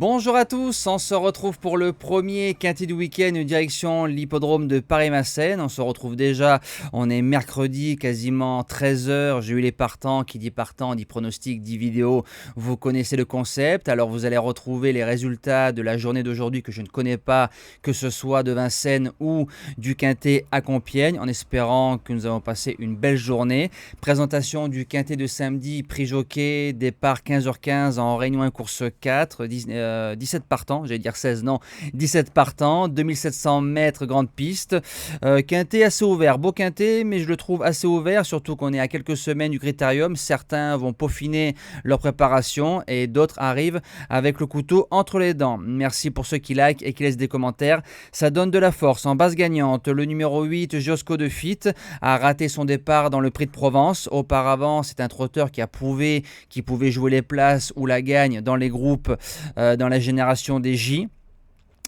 Bonjour à tous, on se retrouve pour le premier quintet du week-end direction l'hippodrome de Paris-Massène. On se retrouve déjà, on est mercredi, quasiment 13h. J'ai eu les partants, qui dit partant, dit pronostic, dit vidéo. Vous connaissez le concept, alors vous allez retrouver les résultats de la journée d'aujourd'hui que je ne connais pas, que ce soit de Vincennes ou du quintet à Compiègne, en espérant que nous avons passé une belle journée. Présentation du quintet de samedi, prix jockey, départ 15h15 en réunion 1 course 4, 17 partants, j'allais dire 16, non, 17 partants, 2700 mètres grande piste, quintet assez ouvert, beau quintet, mais je le trouve assez ouvert, surtout qu'on est à quelques semaines du critérium. Certains vont peaufiner leur préparation et d'autres arrivent avec le couteau entre les dents. Merci pour ceux qui like et qui laissent des commentaires, ça donne de la force. En base gagnante, le numéro 8, Josco de Fitte, a raté son départ dans le prix de Provence. Auparavant, c'est un trotteur qui a prouvé qu'il pouvait jouer les places ou la gagne dans les groupes dans la génération des J.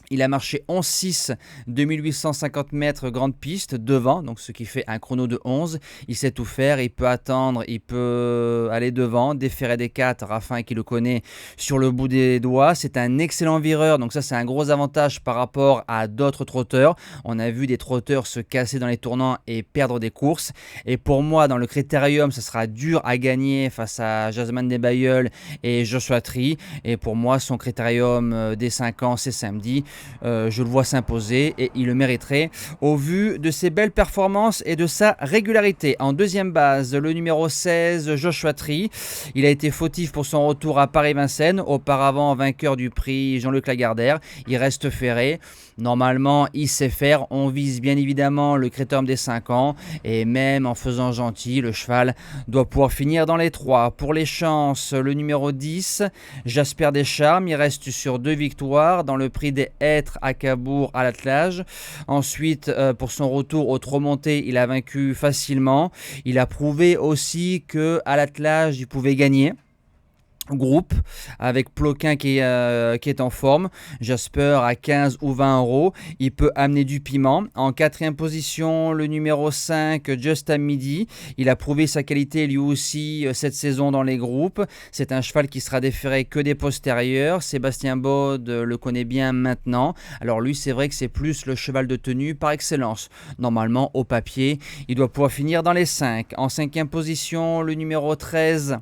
Il a marché 11,6, 2850 mètres grande piste devant, donc ce qui fait un chrono de 11. Il sait tout faire, il peut attendre, il peut aller devant, déférer des 4, Raffin qui le connaît sur le bout des doigts. C'est un excellent vireur, donc ça c'est un gros avantage par rapport à d'autres trotteurs. On a vu des trotteurs se casser dans les tournants et perdre des courses. Et pour moi, dans le critérium, ce sera dur à gagner face à Jasmine Desbailleuls et Joshua Tree. Et pour moi, son critérium des 5 ans, c'est samedi. Je le vois s'imposer et il le mériterait au vu de ses belles performances et de sa régularité. En deuxième base, le numéro 16, Joshua Tree. Il a été fautif pour son retour à Paris-Vincennes, auparavant vainqueur du prix Jean-Luc Lagardère. Il reste ferré. Normalement, il sait faire. On vise bien évidemment le critérium des 5 ans et même en faisant gentil, le cheval doit pouvoir finir dans les 3. Pour les chances, le numéro 10, Jasper Descharmes. Il reste sur 2 victoires dans le prix des Hêtres à Cabourg à l'attelage. Ensuite, pour son retour au trot monté, il a vaincu facilement. Il a prouvé aussi qu'à l'attelage, il pouvait gagner. Groupe avec Ploquin qui est en forme. Jasper à 15 ou 20 euros. Il peut amener du piment. En quatrième position, le numéro 5, Just à Midi. Il a prouvé sa qualité lui aussi cette saison dans les groupes. C'est un cheval qui sera déféré que des postérieurs. Sébastien Baude le connaît bien maintenant. Alors lui, c'est vrai que c'est plus le cheval de tenue par excellence. Normalement, au papier, il doit pouvoir finir dans les 5. En cinquième position, le numéro 13,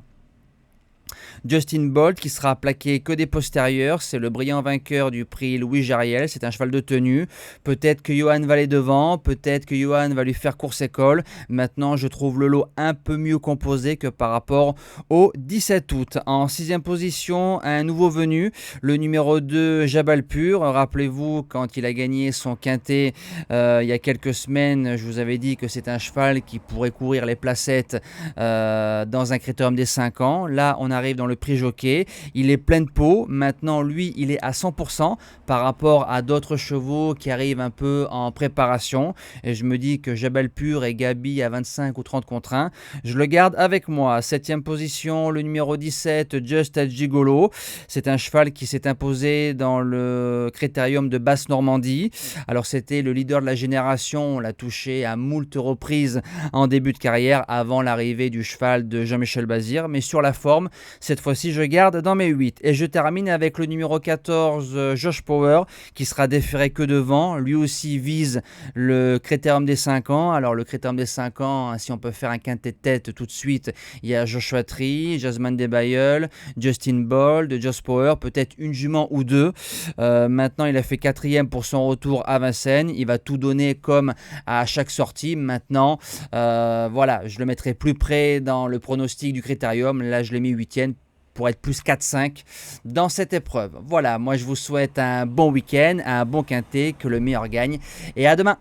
Justin Bolt qui sera plaqué que des postérieurs. C'est le brillant vainqueur du prix Louis Jariel. C'est un cheval de tenue. Peut-être que Johan va aller devant. Peut-être que Johan va lui faire course école. Maintenant, je trouve le lot un peu mieux composé que par rapport au 17 août. En sixième position, un nouveau venu, le numéro 2, Jabal Pur. Rappelez-vous, quand il a gagné son quintet il y a quelques semaines, je vous avais dit que c'est un cheval qui pourrait courir les placettes dans un critérium des 5 ans. Là, on arrive dans le prix jockey, il est plein de peau. Maintenant, lui, il est à 100% par rapport à d'autres chevaux qui arrivent un peu en préparation. Et je me dis que Jabal Pur et Gabi à 25 ou 30 contre 1, je le garde avec moi. Septième position, le numéro 17, Just a Gigolo. C'est un cheval qui s'est imposé dans le critérium de Basse-Normandie. Alors, c'était le leader de la génération. On l'a touché à moult reprises en début de carrière avant l'arrivée du cheval de Jean-Michel Bazir. Mais sur la forme, cette fois-ci, je garde dans mes 8. Et je termine avec le numéro 14, Josh Power, qui sera déféré que devant. Lui aussi vise le critérium des 5 ans. Alors, le critérium des 5 ans, si on peut faire un quintet de tête tout de suite, il y a Joshua Tree, Jasmine Desbailleuls, Justin Bold, Josh Power, peut-être une jument ou deux. Maintenant, il a fait 4e pour son retour à Vincennes. Il va tout donner comme à chaque sortie. Maintenant, voilà, je le mettrai plus près dans le pronostic du critérium. Là, je l'ai mis 8e pour être plus 4-5 dans cette épreuve. Voilà, moi je vous souhaite un bon week-end, un bon quintet, que le meilleur gagne et à demain.